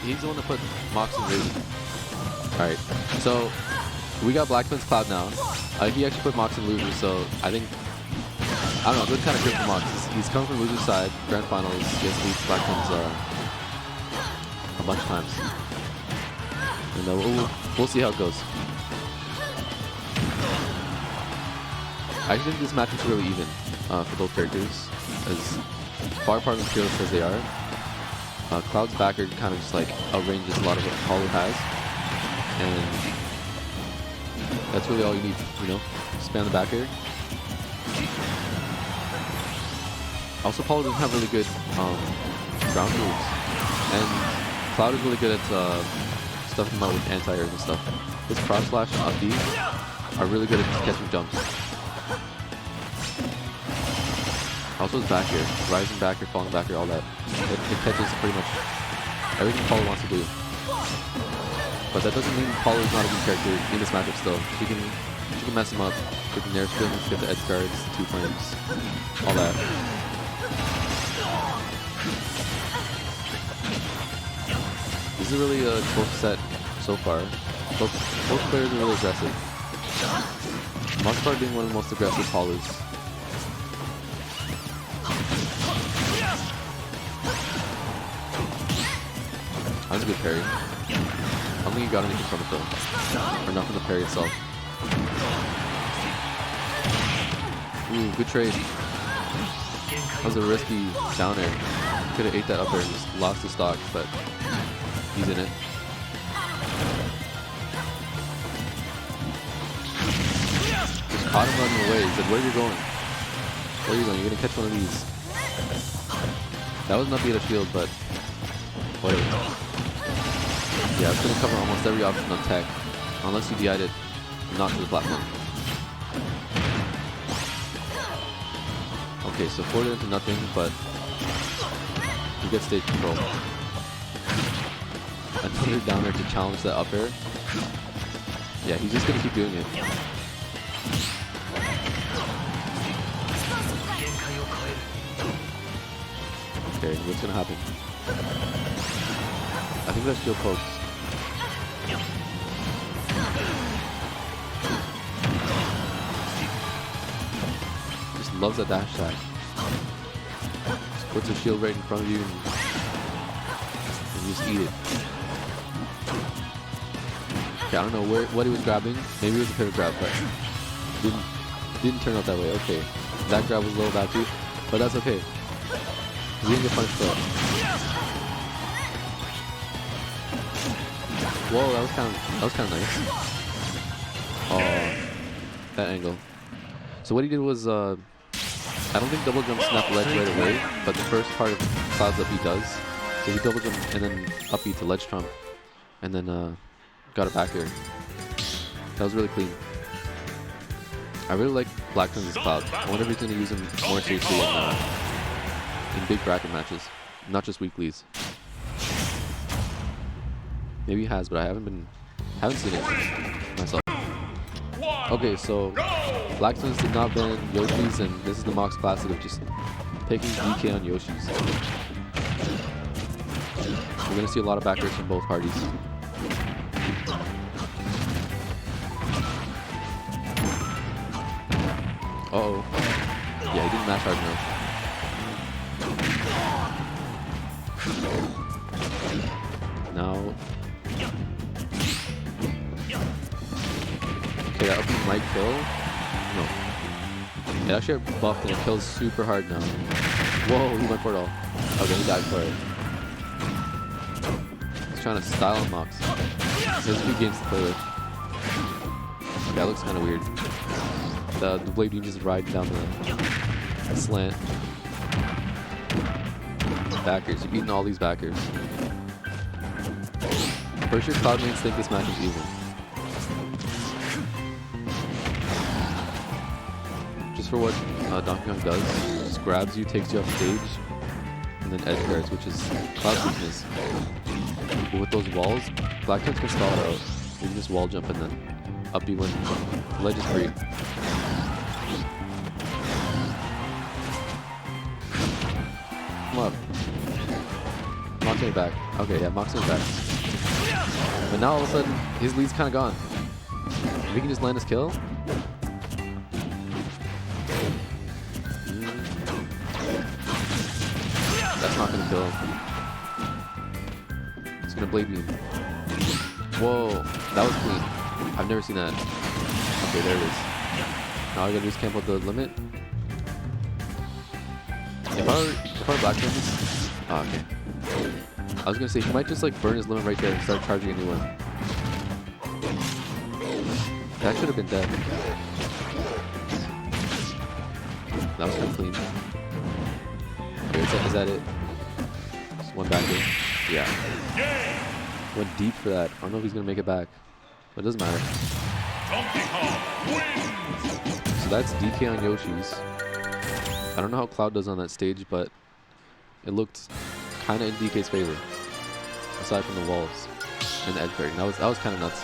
He's the one that put Mox in Risen. Alright, so we got Blacktwins Cloud now. He actually put Mox in Loser, so I think, I don't know, good kind of grip for Mox. He's coming from Loser's side, Grand Finals, he has beat Blacktwins a bunch of times. And we'll see how it goes. I think this match is really even for both characters, as far apart from skills as they are. Cloud's backer kind of just like outranges a lot of what Hollow has, and that's really all you need, you know, spam the backer. Also, Paulo doesn't have really good ground moves, and Cloud is really good at stuffing him out with anti-airs and stuff. His cross slash and up B are really good at catching jumps. Also his back here, rising back here, falling back here, all that. It catches pretty much everything Paulo wants to do. But that doesn't mean Paulo is not a good character in this matchup still. She can mess him up. She can nair spin, get the edge guards, 2 frames, all that. This is really a close set so far. Both players are really aggressive. Moxpar being one of the most aggressive Paulos. That was a good parry. I don't think he got anything from it though. Or not from the parry itself. Ooh, good trade. That was a risky down air. Could have ate that up air and just lost the stock, but he's in it. Just caught him running away. He said, where are you going? Where are you going? You're going to catch one of these. That was not beat a shield, but whatever. Yeah, it's going to cover almost every option on tech, unless you DI'd it not to the platform. Okay, so forward into nothing, but he gets stage control. Another downer to challenge that up air. Yeah, he's just going to keep doing it. Okay, what's going to happen? I think that's shield pokes. Just loves that dash attack. Just puts a shield right in front of you and you just eat it. Okay, I don't know what he was grabbing. Maybe it was a pivot grab, but didn't turn out that way. Okay, that grab was a little bad too, but that's okay. He didn't get punished for it. Whoa, that was kind of nice. Oh, that angle. So what he did was, I don't think double jump snap ledge right away, but the first part of Cloud's up B does. So he double jumped and then up B to ledge trump, and then got it back here. That was really clean. I really like Blacktwins' Cloud. I wonder if he's going to use him more seriously in big bracket matches, not just weeklies. Maybe he has, but I haven't seen it myself. Okay, so Blacktwins did not ban Yoshi's, and this is the Mox Classic of just picking DK on Yoshi's. We're gonna see a lot of backers from both parties. Uh-oh. Yeah, he didn't mash hard enough. Now, okay, that up B might kill. No. It actually buffed and it kills super hard now. Whoa, he went for it all. Okay, he died for it. He's trying to style on Mox. There's a few games to play with. Okay, that looks kind of weird. The blade beam just riding down the slant. Backers, you've beaten all these backers. For sure, Cloud mains think this match is even. just for what Donkey Kong does, just grabs you, takes you off stage, and then edge guards, which is Cloud's weakness. But with those walls, Blacktwins can stall it out. You can just wall jump and then up B when the ledge is free. Come up. Mock's getting back. Okay, yeah, Mock's getting back. But now all of a sudden, his lead's kind of gone. If he can just land his kill. That's not gonna kill him. It's gonna blade beam. Whoa, that was clean. I've never seen that. Okay, there it is. Now all I gotta do is camp out the limit. If I were Blacktwins, oh, okay. I was gonna say he might just like burn his limit right there and start charging a new one. That should have been dead. That was kind of clean. Okay, is that it? Just one back in. Yeah. Went deep for that. I don't know if he's gonna make it back, but it doesn't matter. So that's DK on Yoshi's. I don't know how Cloud does on that stage, but it looked kind of in DK's favor, aside from the walls and the edge guarding. That was kind of nuts.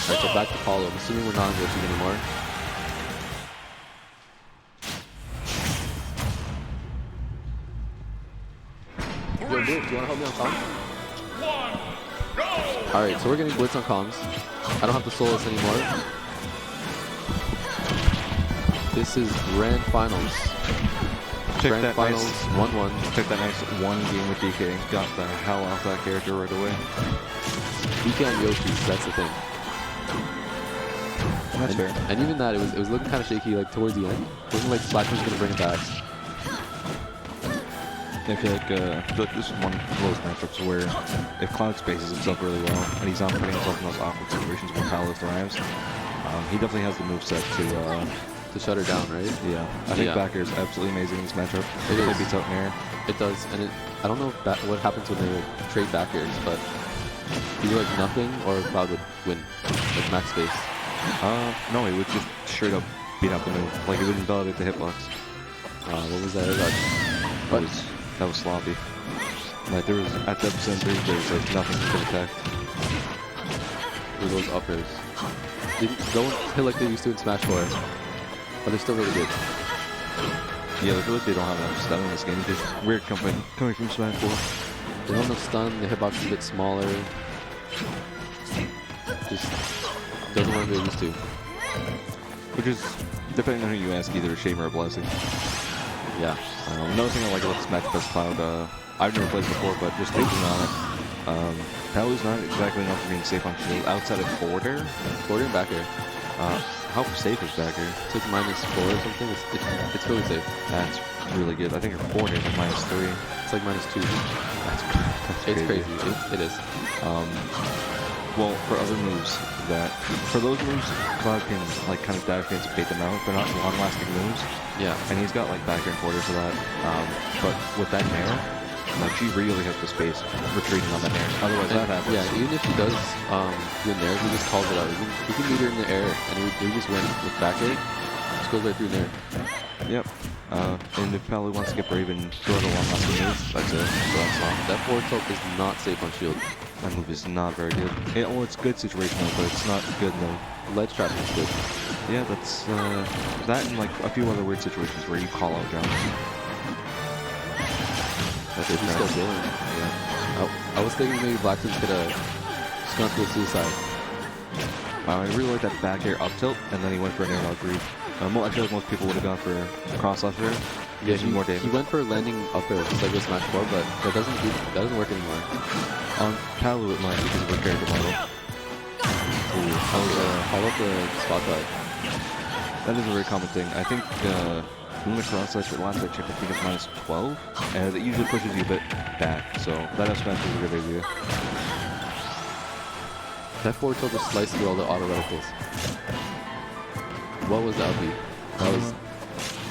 Alright, so back to Paulo. I'm assuming we're not on Yoshi anymore. Yo, Luke, do you want to help me on comms? Alright, so we're getting blitz on comms. I don't have to solo this anymore. This is Grand Finals. Grand Finals 1-1. Took that nice one game with DK. Got the hell off that character right away. DK on Yoshi, that's the thing. That's fair. And even that, it was looking kind of shaky like towards the end. It wasn't like Blacktwins gonna bring it back. I feel like this is one of those matchups where if Cloud spaces himself really well and he's not putting himself in those awkward situations where Paolo thrives, he definitely has the moveset to shut her down, right? Yeah. I think back air is absolutely amazing in this matchup. It really beats out in air. It does, and I don't know if what happens when they trade back airs, but either like nothing or Cloud would win, like max space. No, he would just straight up beat out the move. Like he wouldn't validate the hitbox. What was that? That was sloppy. Like there was at that percentage there's like nothing to protect. Those uppers. They don't hit like they used to in Smash 4, but they're still really good. Yeah, I feel like they don't have enough stun in this game. Just weird coming from Smash 4. They don't have enough stun. The hitbox is a bit smaller. Just doesn't work like they used to. Which is, depending on who you ask, either a shame or a blessing. Yeah. Another thing I like about this matchup is Cloud. I've never played before, but just thinking on it, Palu's not exactly known for being safe on shield outside of forward air. Forward air and back air. How safe is back air? It's like -4 or something. It's really safe. That's really good. I think your forward air is like -3. It's like -2. That's It's crazy. It is. Well, for other moves, for those moves, Cloud can like kind of dash anticipate them out. They're not long-lasting moves. Yeah. And he's got like back air and forward air for that. But with that nair, like she really has the space retreating on that nair. Otherwise, that happens. Yeah, even if he does the nair, he just calls it out. He can meet her in the air, and he would just win with back air. Just goes right through nair. Yep. And if Palu wants to get brave and throw the long-lasting move, that's it. So that's all. That forward tilt is not safe on shield. That move is not very good. Well, it's good situational, but it's not good in the ledge trap is good. Yeah, that's that and like a few other weird situations where you call out jumps. That's it. He's still dealing. Yeah. I was thinking maybe Blacktwins could have skunked with suicide. I really like that back air up tilt, and then he went for an air dog read. I feel like most people would have gone for a cross left air. Yeah, he went for landing up there just like with Smash 4, but that doesn't work anymore. On Palu it might because of the character model. How about the spot dive? That is a very common thing. I think when the cross slash last I checked, I think it's -12, and it usually pushes you a bit back, so that aspect is a good idea. That forward tilt just sliced through all the auto reticles. What was that beat? That was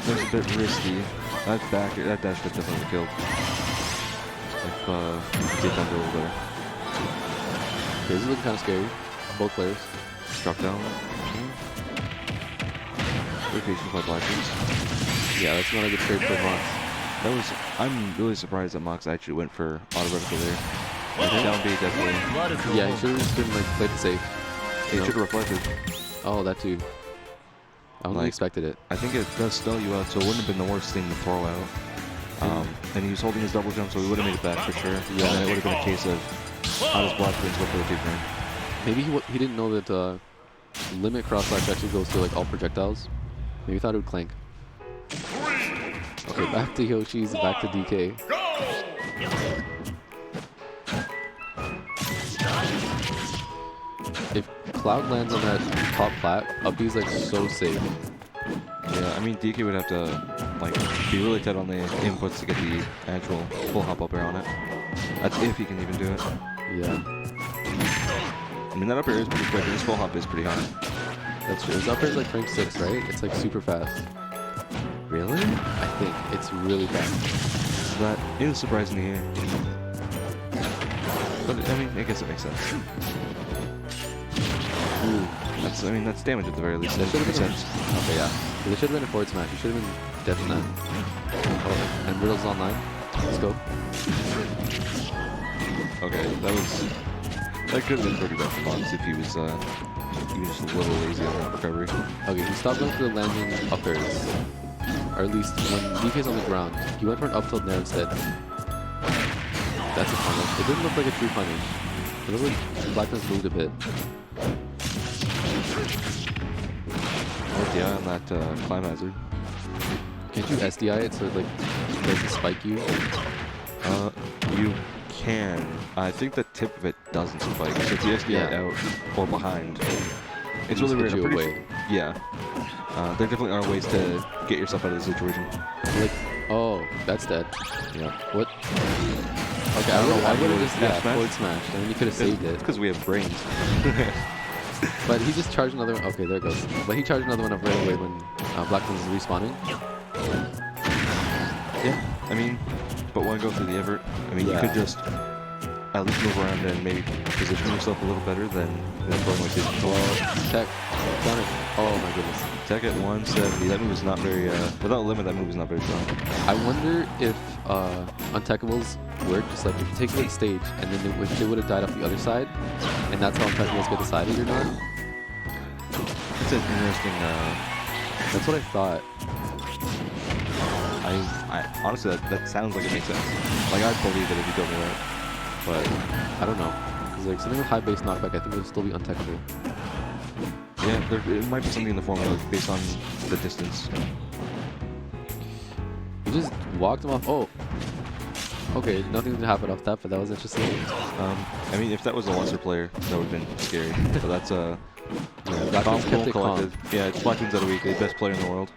a bit risky. That dash could definitely have killed. If get that over there. Okay, this is looking kind of scary. Both players. struck down. Very patient by Blacktwins. Yeah, that's not a good trade for Mox. That was. I'm really surprised that Mox actually went for auto vertical there. Down B definitely. Yeah, he should have just been like played it safe. He should have reflected. Oh, that too. I only expected it. I think it does stall you out, so it wouldn't have been the worst thing to throw out. And he was holding his double jump, so he would have made it back for sure. Yeah, and then it would have been a case of how does Blacktwins go for the 2-frame. Maybe he didn't know that limit cross slash actually goes to like all projectiles. Maybe he thought it would clank. Okay, back to Yoshi's, back to DK. If Cloud lands on that top plat, up B's like so safe. Yeah, I mean DK would have to like be really tight on the inputs to get the actual full hop up air on it. That's if he can even do it. Yeah. I mean that up air is pretty quick, and his full hop is pretty high. That's true. His up air is like frame 6, right? It's like super fast. Really? I think it's really fast. That is surprising to hear. But I mean, I guess it makes sense. Ooh, that's damage at the very least. That should have made sense. Okay, yeah. It should have been a forward smash. You should have been dead from that. Oh, and Riddle's online. Let's go. Okay, that could have been pretty bad for Fox if he was just a little lazy on that recovery. Okay, he stopped going for the landing up airs. Or at least when DK's on the ground, he went for an up tilt nair instead. That's a punish. It didn't look like a true punish. It looked like Blacktwins moved a bit. RDI on that climb hazard. Can't you SDI it so it like doesn't spike you? You can. I think the tip of it doesn't spike. So if you SDI out or behind, it's really weird. Yeah. There definitely are ways to get yourself out of the situation. Like, oh, that's dead. Yeah. What? Okay, I don't know. I would have just forward smash. I mean, you could have saved it. It's because we have brains. But he just charged another one. Okay, there it goes. But he charged another one up right away when Blacktwins is respawning. Yeah, I mean, but why go through the effort? I mean, you could just at least move around and maybe position yourself a little better than going like this. Tech. Done it. Oh my goodness. Tech at 170. That move is not very, without limit, that move is not very strong. I wonder if Unteckables work, just like if you take away the stage and then if they would have died off the other side, and that's how Unteckables get decided or not. It's an interesting, that's what I thought. I honestly, that sounds like it makes sense. Like, I'd believe it if you told me that. But I don't know. Because like something with high base knockback, I think it would still be untechable. Yeah, it might be something in the formula based on the distance. You just walked him off. Oh. Okay, nothing happened off that, but that was interesting. I mean, if that was a lesser player, that would have been scary. But that's Blacktwins kept it calm. Yeah, it's Blacktwins out of weekly, best player in the world.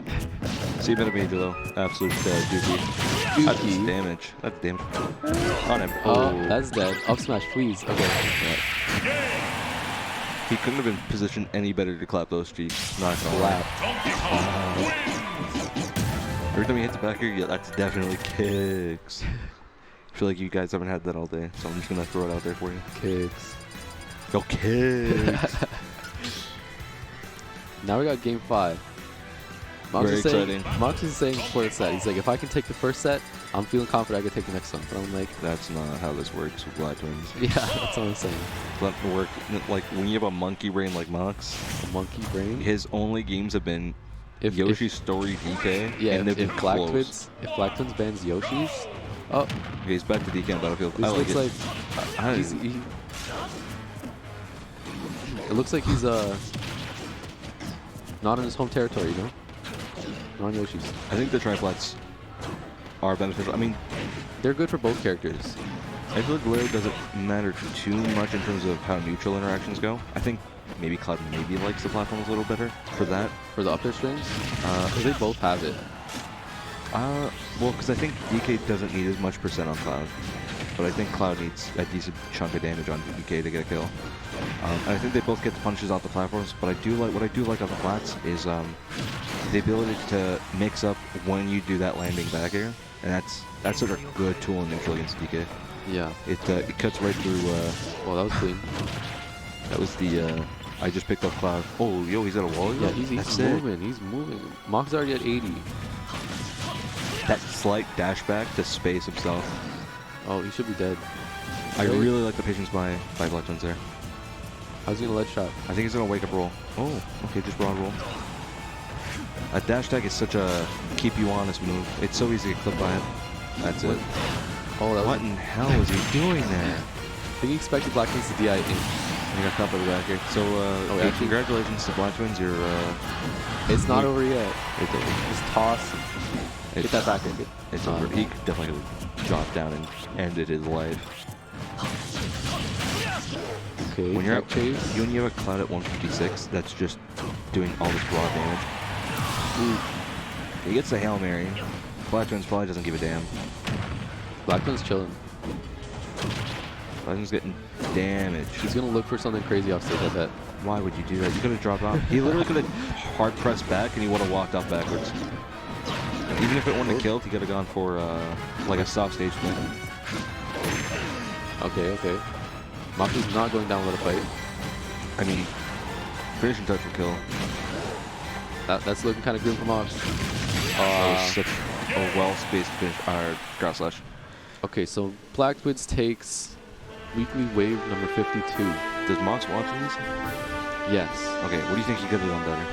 See, better major though. Absolute dookie. That's damage. That's damage. On him. Oh, that's dead. Up smash, please. Okay. Yeah. He couldn't have been positioned any better to clap those cheeks. Not gonna lie. Every time he hits the back here, yeah, that's definitely kicks. I feel like you guys haven't had that all day, so I'm just gonna throw it out there for you. Kicks. Go kicks. Now we got game 5. Very exciting. Mox is saying before the set, he's like, if I can take the first set, I'm feeling confident I can take the next one. But I'm like, that's not how this works with Blacktwins. Yeah, that's what I'm saying. Let it work. Like when you have a monkey brain like Mox. A monkey brain. His only games have been Yoshi's Story DK. Yeah, and if Blacktwins bans Yoshi's. Oh. Okay, he's back to DK on Battlefield. This looks like it looks like he's not in his home territory, you know? Not on Yoshi's. I think the triplats are beneficial. I mean, they're good for both characters. I feel like Leo doesn't matter too much in terms of how neutral interactions go. I think maybe Cloud maybe likes the platforms a little better for that. For the up air strings? Because they both have it. Well, because I think DK doesn't need as much percent on Cloud. But I think Cloud needs a decent chunk of damage on DK to get a kill. And I think they both get the punches off the platforms, but what I do like on the flats is the ability to mix up when you do that landing back air, and that's sort of a good tool in neutral against DK. Yeah. It cuts right through. Well, that was clean. That was the I just picked up Cloud. Oh, yo, he's at a wall. Yeah, he's That's it. moving. He's moving. Mock's already at 80. That slight dash back to space himself. Oh, he should be dead. I really like the patience by Blacktwins there. How's he gonna ledge trap? I think he's gonna wake up roll. Oh, okay, just broad roll. A dash tag is such a keep you honest move. It's so easy to get clipped by it. That's it. Oh, that What in hell is he doing there? I think he expected Blacktwins to DI in. He got caught by the back here. So, yeah, congratulations to Blacktwins. You're. It's not over yet. It's over. Just toss. Get that back in. It's over. He definitely could have dropped down and ended his life. Okay, When you're tech chase. when you have a Cloud at 156, that's just doing all this raw damage. Ooh. He gets the Hail Mary. Blacktwins probably doesn't give a damn. Blacktwins chilling. Blacktwins getting damage. He's gonna look for something crazy off stage, I bet. Why would you do that? You could have dropped off. He literally could have hard pressed back and he would have walked off backwards. And even if it wouldn't have killed, he could have gone for like a soft stage thing. Okay, okay. Maku's not going down with a fight. I mean, finishing touch will kill. That's looking kind of grim for Mox. That was such a well-spaced finish. Ground slash. Okay, so Blacktwins takes weekly wave number 52. Does Mox watch these? Yes. Okay, what do you think he could have done better?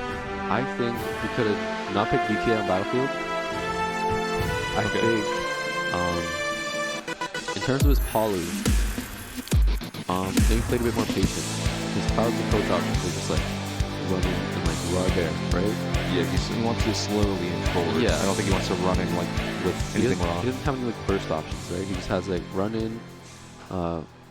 I think he could have not picked DK on Battlefield. I think, in terms of his poly, maybe played a bit more patient. His Cloud's approach options were just like running and like raw bear, right? Yeah, he wants to slowly inch forward. Yeah. I don't think he wants to run in like with anything raw. He doesn't have any like burst options, right? He just has like run in,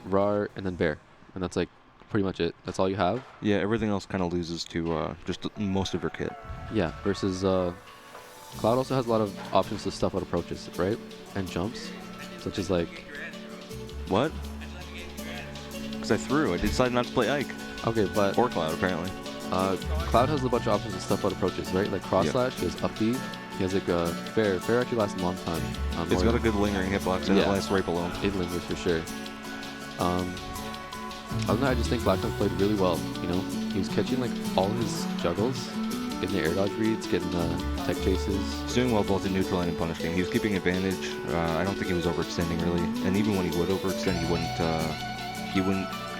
raw, and then bear, and that's like pretty much it. That's all you have. Yeah, everything else kind of loses to just most of your kit. Yeah. Versus Cloud also has a lot of options to stuff out approaches, right? And jumps, such as like. What? Because I threw. I decided not to play Ike. Okay, but Or Cloud, apparently. Cloud has a bunch of options to stuff out approaches, right? Like cross slash, he has up B, he has like a fair. Fair actually lasts a long time. It's got a good lingering hitbox and it lasts right below. It lingers for sure. Other than that, I just think Blacktwins played really well. You know, he was catching like all his juggles, getting the air dodge reads, getting tech chases. He's doing well both in neutral and in punish game. He was keeping advantage. I don't think he was overextending really, and even when he would overextend, it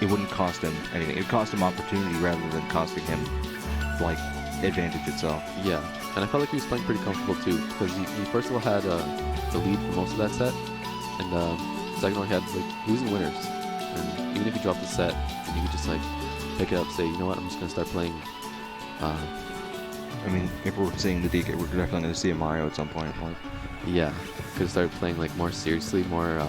wouldn't cost him anything. It would cost him opportunity rather than costing him like advantage itself. Yeah, and I felt like he was playing pretty comfortable too, because he first of all had the lead for most of that set, and second of all he had like he was in winners, and even if he dropped the set, and he could just like pick it up, say, you know what, I'm just gonna start playing. I mean, if we're seeing the DK, we're definitely going to see a Mario at some point. Like. Yeah, could start playing like more seriously, more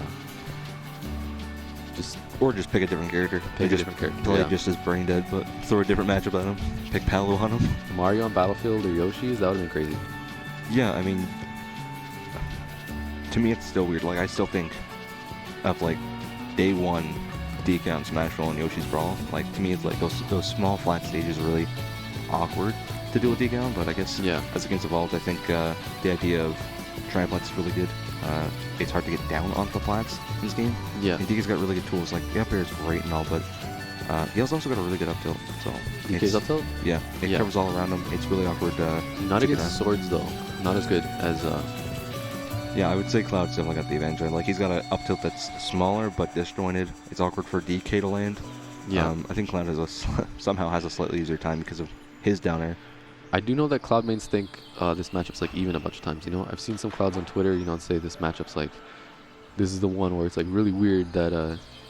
Or just pick a different character. Pick a different character. Play Yeah. just as brain dead, but throw a different matchup at him. Pick Palu on him. Mario on Battlefield or Yoshi's, that would have been crazy. Yeah, I mean, to me it's still weird. Like, I still think of like day one DK on Smash Roll and Yoshi's Brawl. Like, to me it's like those small flat stages are really awkward to deal with DK on, but I guess as the game's evolved, I think the idea of triplets is really good. It's hard to get down onto the flats in this game. Yeah. And DK's got really good tools. Like, the up air is great and all, but he also got a really good up tilt. So DK's up tilt? Yeah, it covers all around him. It's really awkward. Not against swords though. Not as good as. Yeah, I would say Cloud's definitely got the advantage. Like, he's got an up tilt that's smaller but disjointed. It's awkward for DK to land. Yeah. I think Cloud has somehow has a slightly easier time because of his down air. I do know that Cloud mains think this matchup's like even a bunch of times. You know, I've seen some Clouds on Twitter, you know, say this matchup's like, this is the one where it's like really weird that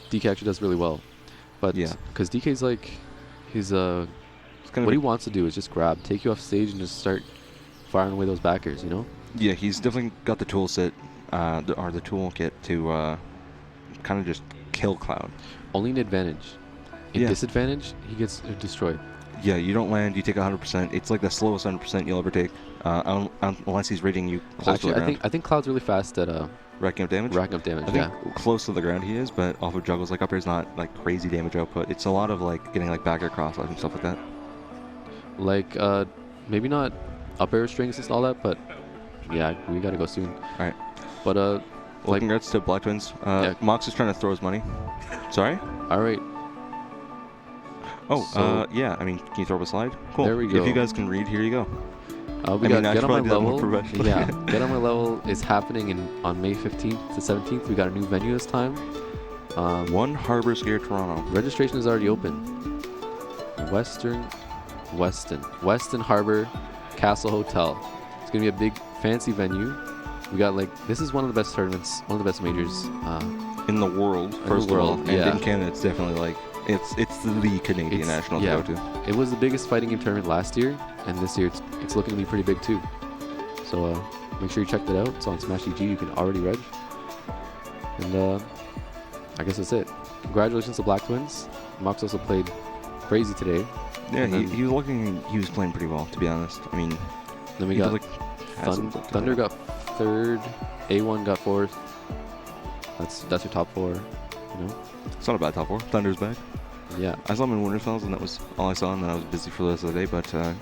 DK actually does really well. But yeah, because DK's like, he's what he wants to do is just grab, take you off stage, and just start firing away those backers. You know. Yeah, he's definitely got the tool set, or the toolkit to kind of just kill Cloud. Only an advantage. In disadvantage, he gets destroyed. Yeah, you don't land, you take 100%. It's like the slowest 100% you'll ever take, unless he's rating you close to the ground. I think Cloud's really fast at racking up damage. Racking up damage. I think close to the ground he is, but off of juggles, like up air's not like crazy damage output. It's a lot of like getting like back air cross and stuff like that. Like maybe not up air strings and all that, but yeah, we gotta go soon. All right. But well, like, congrats to Blacktwins. Mox is trying to throw his money. Sorry. All right. Oh, So- yeah. I mean, can you throw up a slide? Cool. There we If go. you guys can read, here you go. We I got mean, I Get should on My probably do that more Level. professionally. Yeah, Get on My Level is happening on May 15th to 17th. We got a new venue this time. One Harbor Square, Toronto. Registration is already open. Weston Harbor Castle Hotel. It's gonna be a big fancy venue. We got this is one of the best tournaments, one of the best majors. In the world, first the world, of all. yeah. And in Canada, it's definitely it's the Canadian national to yeah. go to. It was the biggest fighting game tournament last year, and this year it's looking to be pretty big too. So make sure you check that out. It's on Smash EG. You can already reg. And I guess that's it. Congratulations to Blacktwins. Mox also played crazy today. Yeah, And he was looking. He was playing pretty well, to be honest. I mean, Then we he got did, had some stuff Thunder today. got third. A1 got fourth. That's your top four. You know. It's not a bad top four. Thunder's back. Yeah. I saw him in Winterfells, and that was all I saw. And then I was busy for the rest of the day. But I'm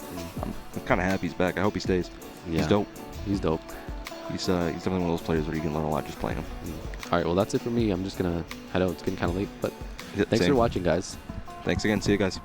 kind of happy he's back. I hope he stays. Yeah. He's dope. He's dope. He's definitely one of those players where you can learn a lot just playing him. All right. Well, that's it for me. I'm just gonna head out. It's getting kind of late, but Yeah, thanks same. for watching, guys. Thanks again. See you guys.